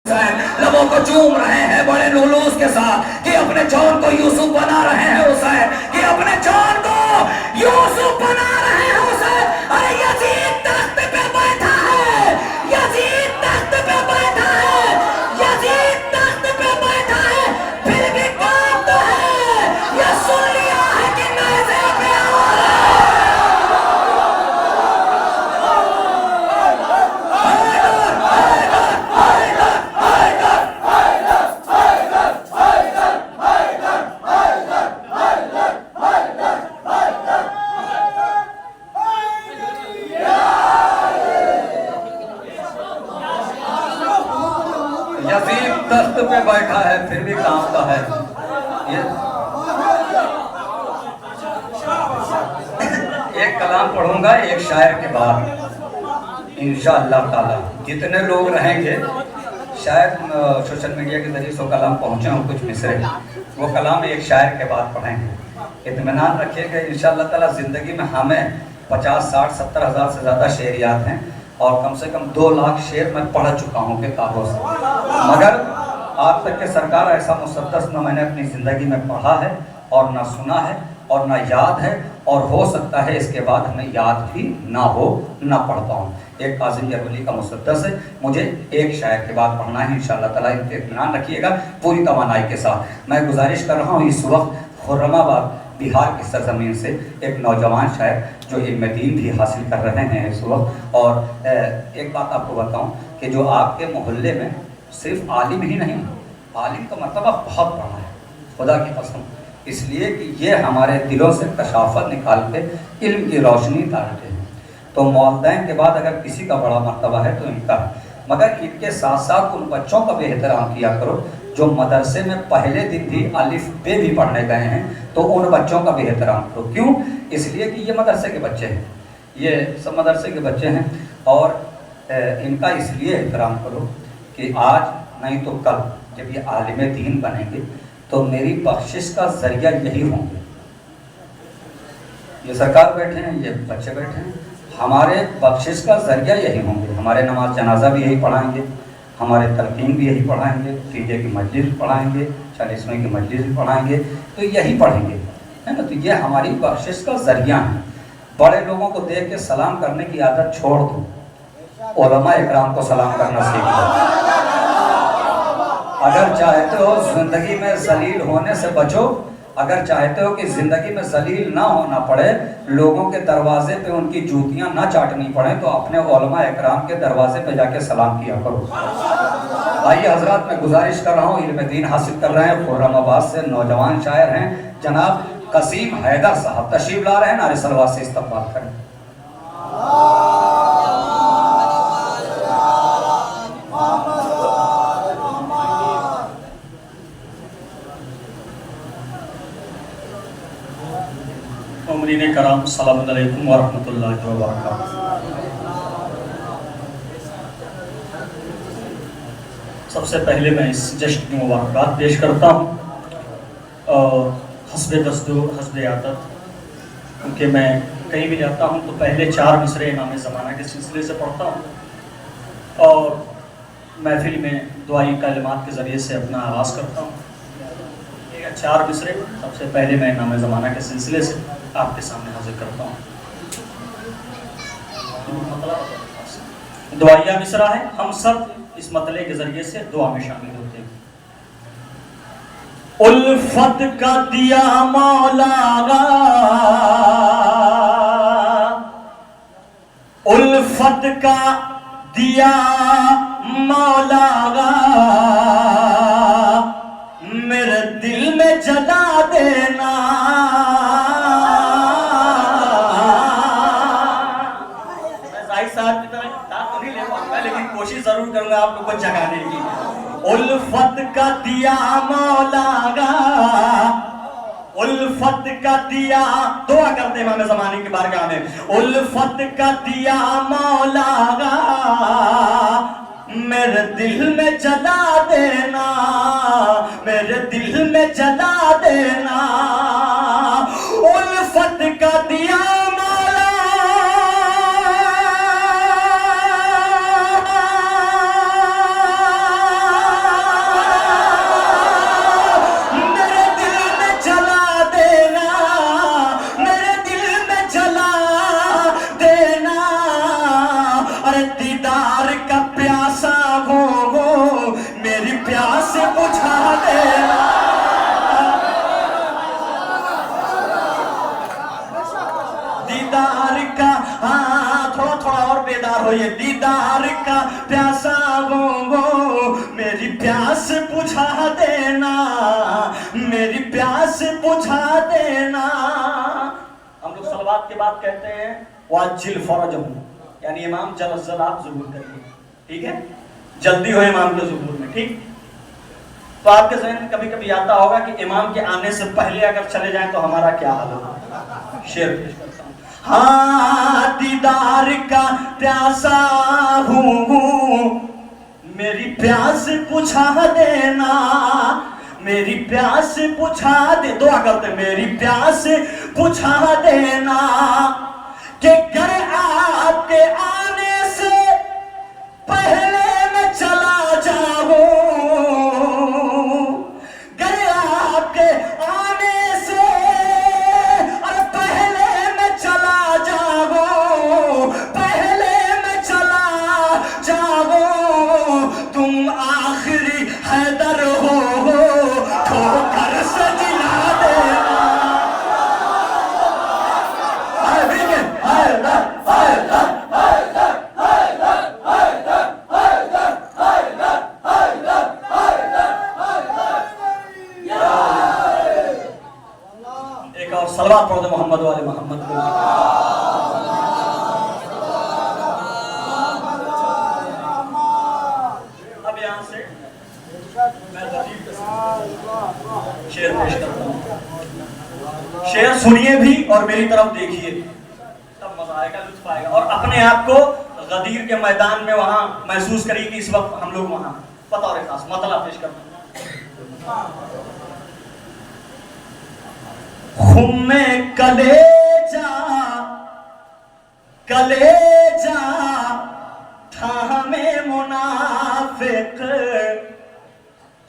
लबों को चूम रहे हैं बड़े लुलूस के साथ कि अपने जॉन को यूसुफ बना रहे हैं हुसैन, कि अपने जॉन को यूसुफ बना रहे हैं हुसैन। अरे यजीद तख्त पे बैठा है, यजीद तख्त पे बैठा है, यजीद तख्त पे बैठा है, फिर भी काम तो है। ये सुन लिया है कि नैज़े पे यजीद तख्त पे बैठा है फिर भी कांपता है। ये एक कलाम पढ़ूंगा एक शायर के बाद इंशाअल्लाह ताला। जितने लोग रहेंगे शायद सोशल मीडिया के जरिए सो कलाम पहुंचे हों कुछ मिसरे, वो कलाम एक शायर के बाद पढ़ेंगे। इत्मीनान रखिएगा इंशाअल्लाह ताला। ज़िंदगी में हमें 50, 60, 70 हज़ार से ज़्यादा शेरियात हैं और कम से कम 2 लाख शेर मैं पढ़ चुका हूँ किताबों से, मगर आज तक के सरकार ऐसा मुसद्दस न मैंने अपनी ज़िंदगी में पढ़ा है और ना सुना है और ना याद है, और हो सकता है इसके बाद हमें याद भी ना हो, ना पढ़ पाऊँ। एक काज़ी अरवली का मुसद्दस है, मुझे एक शायर के बाद पढ़ना है इंशाअल्लाह ताला। इत्मीनान रखिएगा पूरी तवानाई के साथ। मैं गुजारिश कर रहा हूँ इस वक्त खुर्रमाबाद बिहार की सरजमीन से एक नौजवान शायर जो इल्म दीन भी हासिल कर रहे हैं इस वक्त। और एक बात आपको बताऊं कि जो आपके मोहल्ले में सिर्फ आलिम ही नहीं, आलिम का मर्तबा बहुत बड़ा है खुदा की कसम, इसलिए कि ये हमारे दिलों से कशाफत निकाल के इल्म की रोशनी डालते हैं। तो मौलदैन के बाद अगर किसी का बड़ा मर्तबा है तो इनका, मगर इनके साथ साथ उन बच्चों का भी एहतराम किया करो जो मदरसे में पहले दिन भी अलिफ बे भी पढ़ने गए हैं, तो उन बच्चों का भी एहतराम करो। क्यों? इसलिए कि ये मदरसे के बच्चे हैं, ये सब मदरसे के बच्चे हैं, और इनका इसलिए एहतराम करो कि आज नहीं तो कल जब ये आलिम दीन बनेंगे तो मेरी बख्शिश का जरिया यही होंगे। ये सरकार बैठे हैं, ये बच्चे बैठे हैं, हमारे बख्शिश का जरिया यही होंगे। हमारे नमाज जनाजा भी यही पढ़ाएंगे, हमारे तलकीन भी यही पढ़ाएंगे, तीजे की मजलिस पढ़ाएंगे, 40वें की मजलिस भी पढ़ाएंगे, तो यही पढ़ेंगे, है ना। तो ये हमारी बख्शिश का जरिया है। बड़े लोगों को देख के सलाम करने की आदत छोड़ दो, उलमा इकराम को सलाम करना सीख लो। अगर चाहते हो जिंदगी में जलील होने से बचो, अगर चाहते हो कि जिंदगी में जलील ना होना पड़े, लोगों के दरवाजे पे उनकी जूतियां ना चाटनी पड़े, तो अपने उलमा इकराम के दरवाजे पे जाके सलाम किया करो। आइए हजरात, मैं गुजारिश कर रहा हूँ, इल्म दीन हासिल कर रहे हैं, खुर्रमाबाद से नौजवान शायर हैं जनाब कसीम हैदर साहब तशरीफ ला रहे हैं, नारे सलवात से इस्तकबाल करें। उमरीन कराम सलाम अलैकुम व रहमतुल्लाहि व बरकातहू। सबसे पहले मैं इस जश्न की मुबारकबाद पेश करता हूँ हस्बे दस्तूर हस्बे आदत, क्योंकि मैं कहीं भी जाता हूँ तो पहले 4 मिसरे इमाम ज़माना के सिलसिले से पढ़ता हूँ और महफिल में दुआई कलिमात के ज़रिए से अपना आगाज़ करता हूँ। 4 मिसरे सबसे पहले मैं इमाम ज़माना के सिलसिले से आपके सामने हाजिर करता हूँ। दुआया मिसरा है, हम सब इस मतले के जरिए से दुआ में शामिल होते हैं। उल्फत का दिया मौला, उल्फत का दिया मौला, मेरे दिल में जला देना। साहब की तरह दाद तो नहीं ले पाऊंगा, लेकिन कोशिश जरूर करूंगा आप लोगों को जगाने की। उल्फत का दिया मौला, उल्फत का दिया, दुआ करते इमाम ज़माने के बारगाह में। उल्फत का दिया मौला, मेरे दिल में जला देना, मेरे दिल में जला देना। उल्फत का दिया देना। दीदार का, हाँ थोड़ा थोड़ा और बेदार होइए। दीदार का प्यासा वो मेरी प्यास बुझा देना, मेरी प्यास बुझा देना। हम लोग सलवात के बाद कहते हैं वाजिल फरजहू, यानी इमाम जल्द आप ज़ुहूर करिए, ठीक है, जल्दी हो इमाम के ज़ुहूर में, ठीक। तो आपके ज़हन में कभी कभी आता होगा कि इमाम के आने से पहले अगर चले जाएं तो हमारा क्या हाल होगा। शेर पेश करता हूं। हाँ दीदार का प्यासा हूँ, मेरी प्यास बुझा देना, मेरी प्यास बुझा दे। दुआ करते, मेरी प्यास बुझा देना कि घर आपके आने से पहले मैं चला जाऊं, घर आपके आने से और पहले मैं चला जाऊं, पहले मैं चला जाऊं। तुम आखिरी हैदर हो, ठोकर से जिला देना। एक और सलवात पढ़ो मोहम्मद वाले मोहम्मद को। अब यहां से मैं शेर पेश करता हूं। शेर सुनिए भी और मेरी तरफ देखिए, तब मजा आएगा, लुत्फ आएगा, और अपने आप को गदीर के मैदान में वहां महसूस करिए कि इस वक्त हम लोग वहां। बतौर खास मतलब पेश करता हूं। खुम्मे कलेजा, कलेजा थामे मुनाफिक,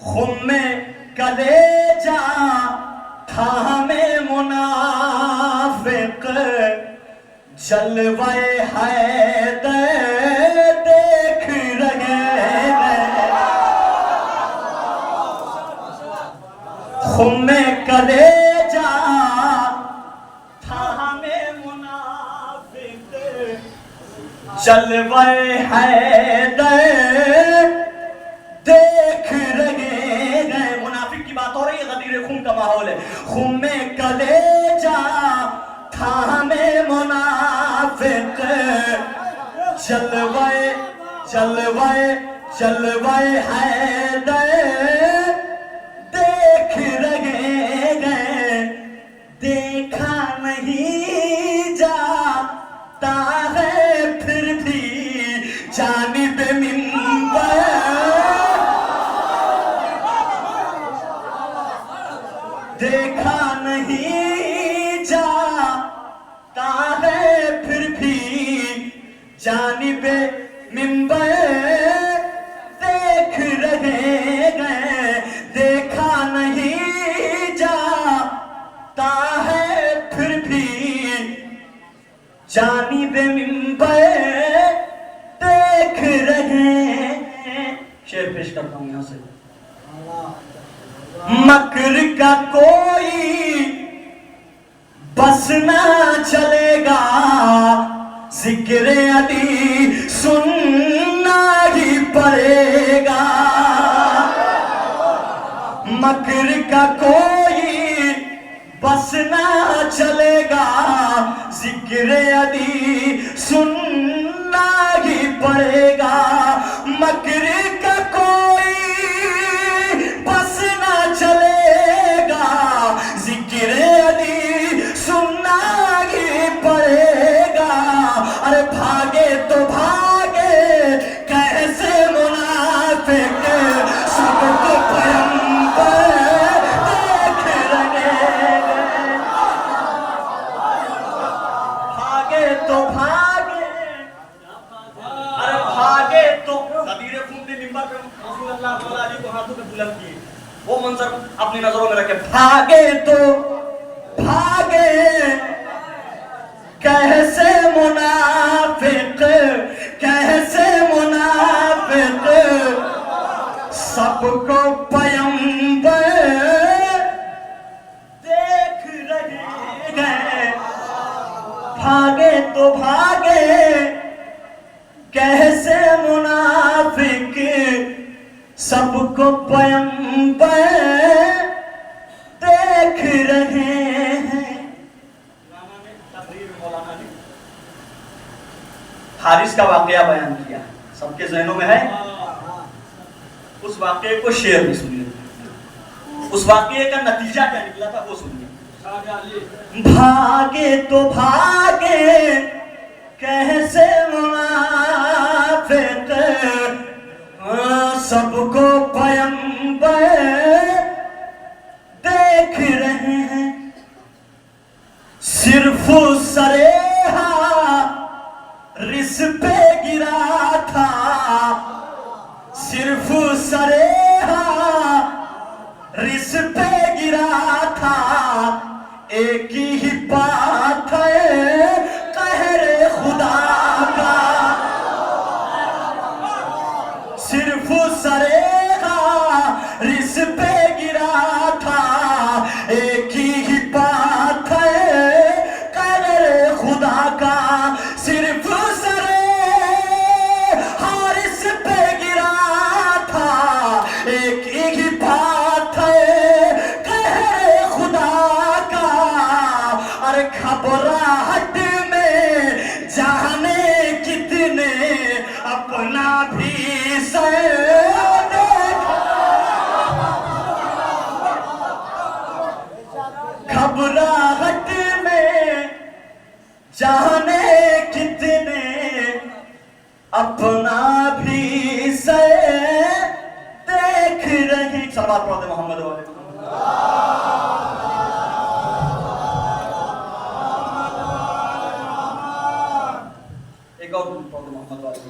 खुम्मे कलेजा थामे मुनाफिक, जलवाए हैदर देख रहे हैं। खुम्मे कलेजा थामे मुनाफिक, जलवाए हैदर देख रहे हैं। मुनाफिक की बात हो रही है, गदीर खून का माहौल है। खुम्मे कलेजा थामे मुनाफिक, जलवाए जलवाए जलवाए हैदर देख रहे हैं। देखा नहीं जाता है फिर भी जानिब मिंबर, देखा नहीं जाता है फिर भी जानिब मिंबर देख रहे हैं। देखा नहीं जाता है फिर भी जानिब मिंबर देख रहे हैं। शेर पेश करता हूं यहां से। मकर का कोई बस ना चलेगा, जिक्र अली सुनना ही पड़ेगा। मकर का कोई बस ना चलेगा, जिक्र अली सुनना ही पड़ेगा। मकर का कोई बस ना चलेगा, जिक्र अली सुनना ही पड़ेगा। अरे भागे तो भागे कैसे मुनाफिक, सबको पैगंबर देख रहे हैं। भागे तो भागे, अरे भागे तो गदीर खून ने मिंबर पे रसूल अल्लाह को हाथों में बुलंद किए, वो मंजर अपनी नजरों में रखे। भागे तो भागे कैसे मुनाफिक, कैसे मुनाफिक, सबको पैगंबर भागे कैसे मुनाफिक सबको पैगंबर देख रहे हैं। हारिस का वाकया बयान किया, सबके ज़हनों में है। उस वाकये को शेर में सुनिए, उस वाकये का नतीजा क्या निकला था वो सुनिए। भागे तो भागे कैसे मुनाफिक सबको पैगंबर देख रहे हैं। सिर्फ सरेहा रिस पे गिरा था, सिर्फ सरेहा रिस पे गिरा था। एक ही बात है कहरे खुदा का, सिर्फ सरेगा रिस पे गिरा था। एक ही बात है कहरे खुदा का, सिर्फ सरे हारिस पे गिरा था। एक ही बात है कहरे खुदा का। अरे घबराहट में जाने कितने अपना भी घबराहट में जाने कितने अपना भी से देख रहे। सलावत पढ़ते मोहम्मद वाले। एक और पढ़ते मोहम्मद वाले।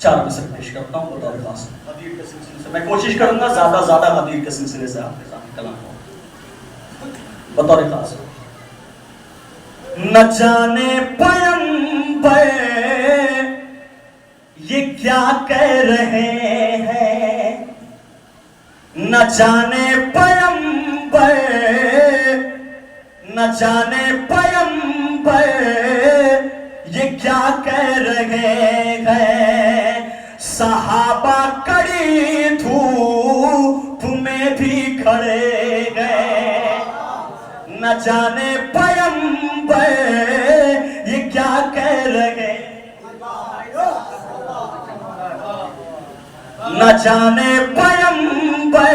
चार मिसर पेश करता हूँ बतौर खास गदीर के सिलसिले से। मैं कोशिश करूंगा ज्यादा गदीर के सिलसिले से आपके सामने कलाम हो बतौर खास। न जाने पैगंबर ये क्या कह रहे हैं, न जाने पैगंबर, न जाने पैगंबर ये क्या कह रहे हैं। सहाबा कड़ी धूप में भी खड़े गए, न जाने पैगंबर ये क्या कह रहे। न जाने पैगंबर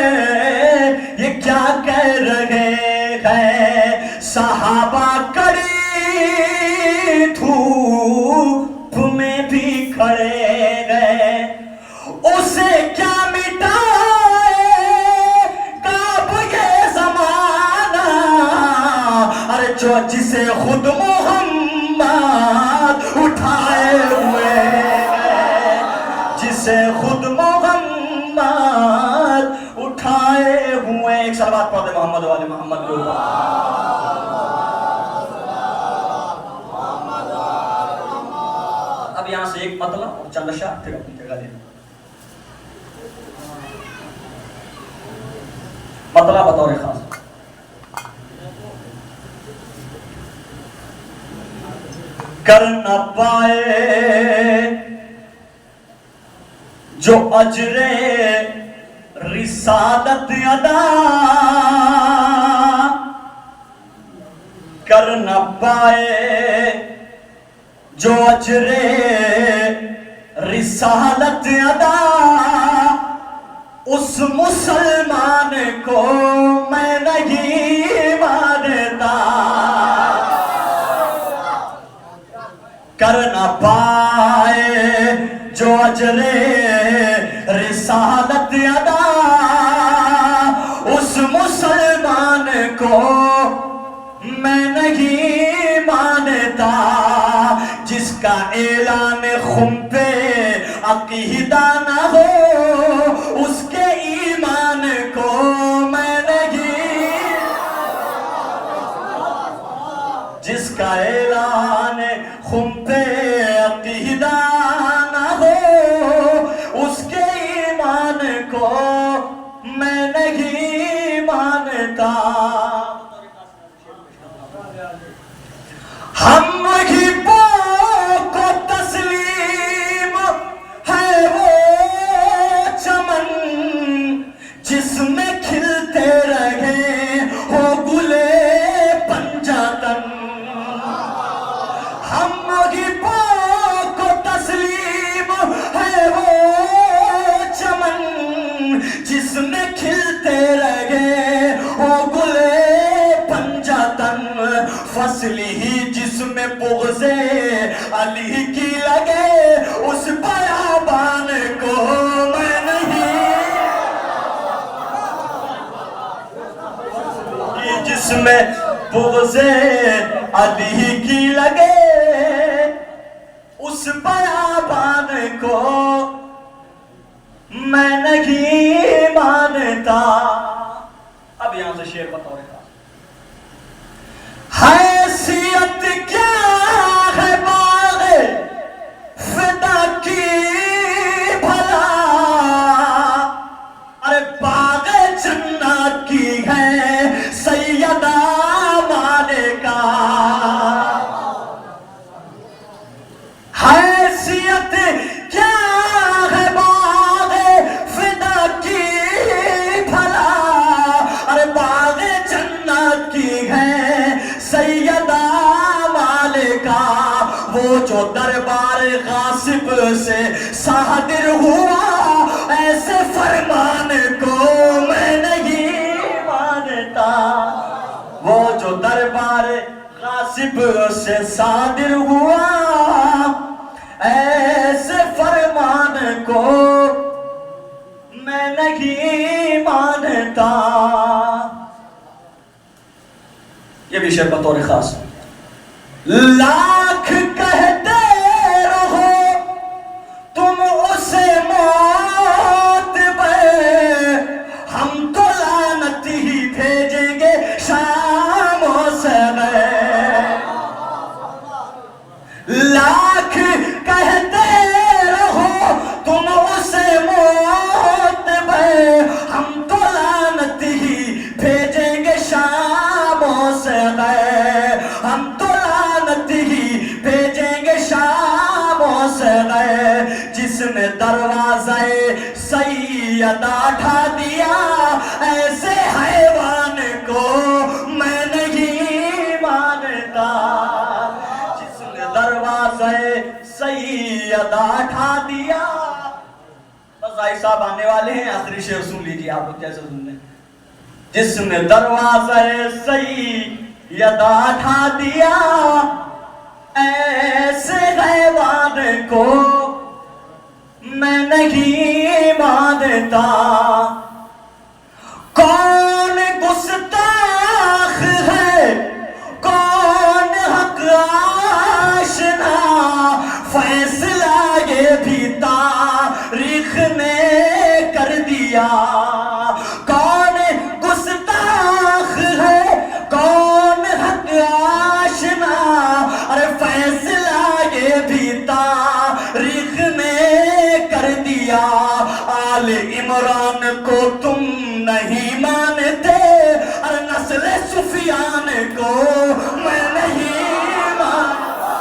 ये क्या कह रहे हैं। सहाबा कड़ी धूप में भी खड़े गए। उसे क्या मिटाए काब ये जमाना, अरे जो जिसे खुद मोहम्मद उठाए हुए हैं, जिसे खुद मोहम्मद उठाए हुए। एक सलावत पढ़ते मोहम्मद वाले मोहम्मद के ऊपर। अब यहां से एक मतलब और चंद शाह फिर अपनी जगह लेना। मतलब बतौर खास। कर न पाए जो अजरे रिसालत अदा, कर न पाए जो अजरे रिसालत अदा। उस मुसलमान को मैं नहीं मानता। कर न पाए जो अजरे रिसालत अदा, उस मुसलमान को मैं ऐलान खुम पे अकीदा न हो, उसके ईमान को मैं नहीं। जिसका ऐलान खुम पे अकीदा न हो, उसके ईमान को मैं नहीं मानता। हम को तस्लीम है वो चमन, जिसमें खिलते रहे हो गुले पंजातन। हम को तस्लीम है वो चमन, जिसमें खिलते रहे हो गुले पंजातन। फसली ही जिसमें बुग़्ज़े अली की लगे, उस बयाबान को मैं नहीं। जिसमें बुग़्ज़े अली की लगे, उस बयाबान को मैं नहीं मानता। अब यहां से शेर बतौर हैसियत क्या है बाग़े फ़िदा की भला, अरे बाग़े जन्नत की है सैयदा मालिका। हैसियत क्या है बाग़े फ़िदा की भला, अरे बाग़े जन्नत की है सैयदा मालिका। वो जो दरबार गासिब से सादिर हुआ, ऐसे फरमान को मैं नहीं मानता। वो जो दरबार गासिब से सादिर हुआ, ऐसे फरमान को मैं नहीं मानता। ये भी शेर बतौर खास। लाख कहते रहो तुम उसे मौत पे, हम तो लानत ही भेजेंगे शामों से। लाख कहते रहो तुम उसे मौत पे, हम तो लानत ही भेजेंगे शामों से। हम तो लानत ही भेजेंगे शामों से। जिसने दरवाज़े सैयदा ढा दिया, ऐसे हैवान को मैं नहीं मानता। जिसने दरवाज़े सैयदा ढा दिया। बस भाई साहब आने वाले हैं, आखिरी शेर सुन लीजिए आप लोग कैसे सुन रहे। जिसने दरवाज़े सैयदा ढा दिया, ऐसे हैवान को मैं नहीं मानता। कौन गुस्ताख है, कौन हक आशना, फैसला ये भी तारीख ने कर दिया। कौन गुस्ताख है, कौन हक आशना, अरे फैसला ये भी तारीख ने कर दिया। आल इमरान को तुम नहीं मानते, अरे नस्ल सुफियान को मैं नहीं मानता।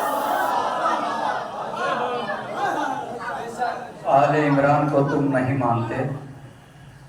आले इमरान को तुम नहीं मानते,